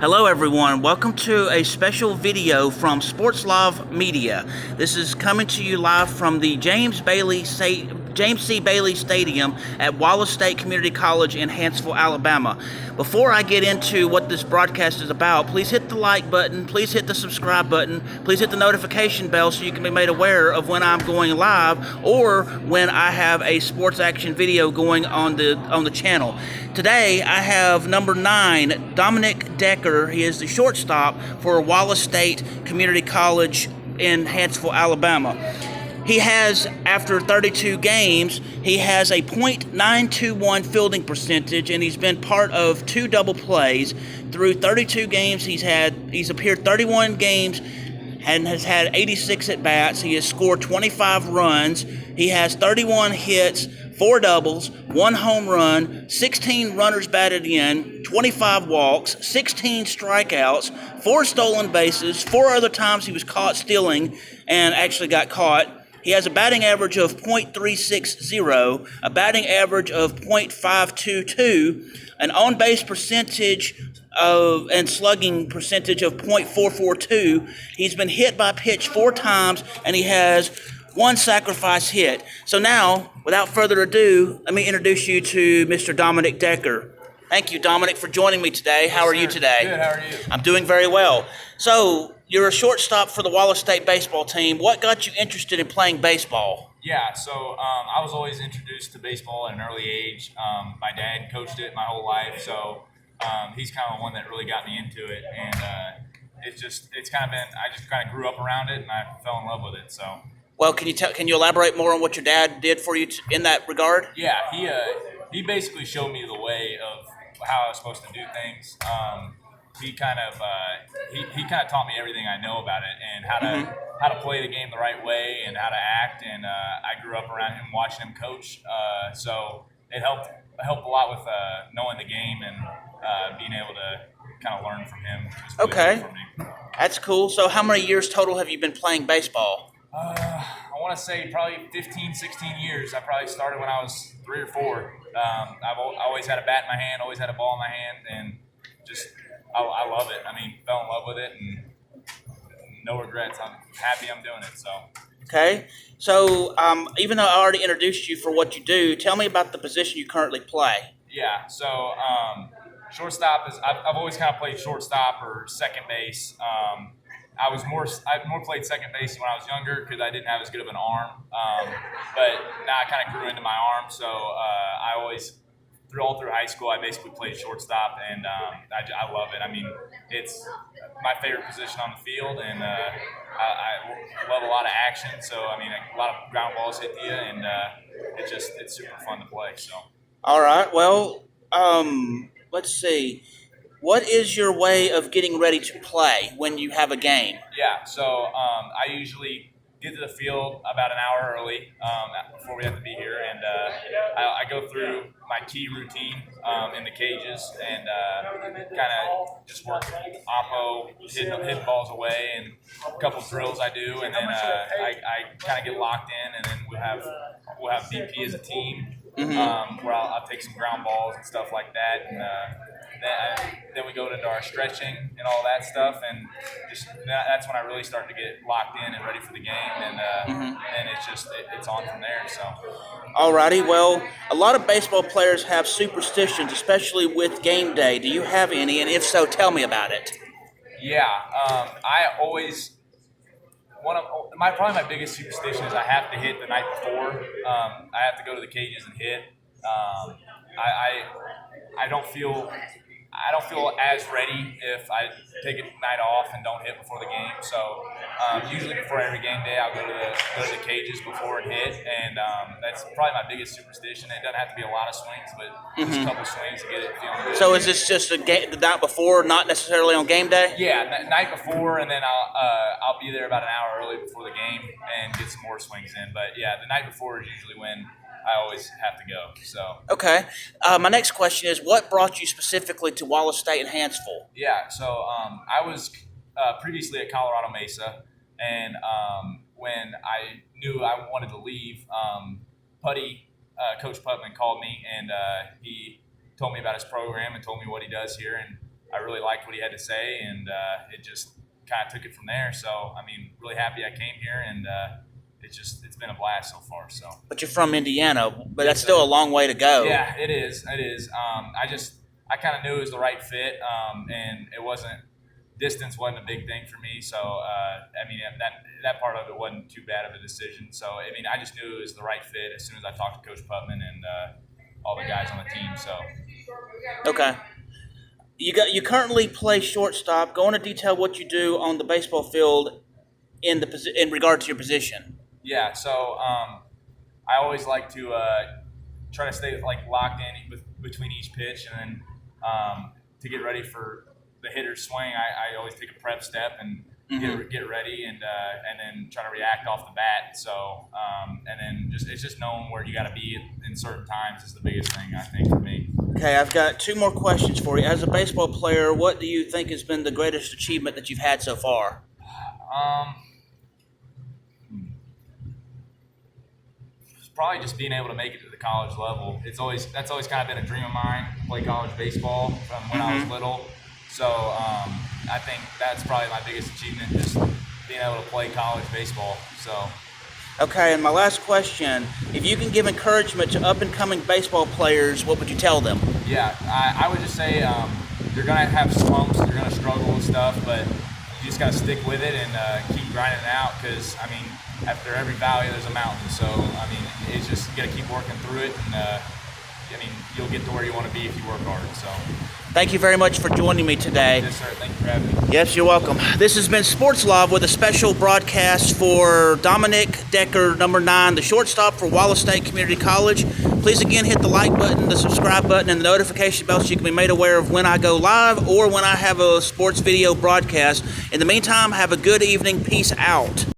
Hello everyone, welcome to a special video from Sports Live Media. This is coming to you live from the James C. Bailey Stadium at Wallace State Community College in Huntsville, Alabama. Before I get into what this broadcast is about, please hit the like button, please hit the subscribe button, please hit the notification bell so you can be made aware of when I'm going live or when I have a sports action video going on the channel. Today I have number 9, Dominic Decker. He is the shortstop for Wallace State Community College in Huntsville, Alabama. He has, after 32 games, he has a .921 fielding percentage, and he's been part of 2 double plays. Through 32 games, he's appeared 31 games and has had 86 at-bats. He has scored 25 runs. He has 31 hits, 4 doubles, 1 home run, 16 runners batted in, 25 walks, 16 strikeouts, 4 stolen bases, 4 other times he was caught stealing and actually got caught. He has a batting average of .360, a batting average of .522, an on-base percentage and slugging percentage of .442. He's been hit by pitch 4 times, and he has 1 sacrifice hit. So now, without further ado, let me introduce you to Mr. Dominic Decker. Thank you, Dominic, for joining me today. How are you today? Good, how are you? I'm doing very well. So, you're a shortstop for the Wallace State baseball team. What got you interested in playing baseball? Yeah, so I was always introduced to baseball at an early age. My dad coached it my whole life, so he's kind of the one that really got me into it. And I just kind of grew up around it, and I fell in love with it. So. Well, can you elaborate more on what your dad did for you in that regard? Yeah, he basically showed me the way of how I was supposed to do things. He kind of taught me everything I know about it and how to play the game the right way and how to act. And I grew up around him, watching him coach. So it helped a lot with knowing the game and being able to kind of learn from him. Which was really good for me. That's cool. So how many years total have you been playing baseball? I want to say probably 15, 16 years. I probably started when I was 3 or 4. I've always had a bat in my hand, always had a ball in my hand, and just I love it. I mean, fell in love with it, and no regrets. I'm happy I'm doing it. So. Okay. So even though I already introduced you for what you do, tell me about the position you currently play. Yeah. So shortstop is I've always kind of played shortstop or second base. I more played second base when I was younger because I didn't have as good of an arm. But now I kind of grew into my arm, so I always, all through high school, I basically played shortstop, and I love it. I mean, it's my favorite position on the field, and I love a lot of action. So I mean, a lot of ground balls hit you, and it's super fun to play. So. All right. Well, let's see. What is your way of getting ready to play when you have a game? Yeah, so I usually get to the field about an hour early before we have to be here, and I go through my key routine in the cages and kind of just work oppo, hitting balls away, and a couple drills I do, and then I kind of get locked in, and then we'll have BP as a team, where I'll take some ground balls and stuff like that, and then we go into our stretching and all that stuff, and that's when I really start to get locked in and ready for the game, and it's on from there. So. Alrighty, well, a lot of baseball players have superstitions, especially with game day. Do you have any, and if so, tell me about it. Yeah, I always probably my biggest superstition is I have to hit the night before. I have to go to the cages and hit. I don't feel as ready if I take a night off and don't hit before the game. So usually before every game day, I'll go to the cages before and hit, and that's probably my biggest superstition. It doesn't have to be a lot of swings, but just a couple swings to get it feeling good. So is this just the night before, not necessarily on game day? Yeah, night before, and then I'll be there about an hour early before the game and get some more swings in. But yeah, the night before is usually when I always have to go. So. Okay. My next question is, what brought you specifically to Wallace State and Huntsville? Yeah, so I was previously at Colorado Mesa, and when I knew I wanted to leave, Coach Putman called me, and he told me about his program and told me what he does here, and I really liked what he had to say, and it just kind of took it from there. So, I mean, really happy I came here, and it's been a blast so far. So. But you're from Indiana, but that's still a long way to go. Yeah, it is. It is. I kind of knew it was the right fit, and distance wasn't a big thing for me. So, I mean, that part of it wasn't too bad of a decision. So, I mean, I just knew it was the right fit as soon as I talked to Coach Putman and all the guys on the team. So. Okay. You currently play shortstop. Go into detail what you do on the baseball field in regard to your position. Yeah. So, I always like to try to stay locked in between each pitch, and then to get ready for the hitter's swing, I always take a prep step and get ready, and then try to react off the bat. So and then it's just knowing where you got to be in certain times is the biggest thing, I think, for me. Okay, I've got 2 more questions for you. As a baseball player, what do you think has been the greatest achievement that you've had so far? Probably just being able to make it to the college level. That's always kind of been a dream of mine, to play college baseball from when I was little. So I think that's probably my biggest achievement, just being able to play college baseball. So. Okay, and my last question, if you can give encouragement to up-and-coming baseball players, what would you tell them? Yeah, I would just say you're going to have slumps, you're going to struggle with stuff, but you just got to stick with it and keep grinding it out, because, I mean, after every valley, there's a mountain. So, I mean, it's just you got to keep working through it, and I mean, you'll get to where you want to be if you work hard. So, thank you very much for joining me today. Yes, sir. Thank you for having me. Yes, you're welcome. This has been Sports Love with a special broadcast for Dominic Decker, number 9, the shortstop for Wallace State Community College. Please again hit the like button, the subscribe button, and the notification bell so you can be made aware of when I go live or when I have a sports video broadcast. In the meantime, have a good evening. Peace out.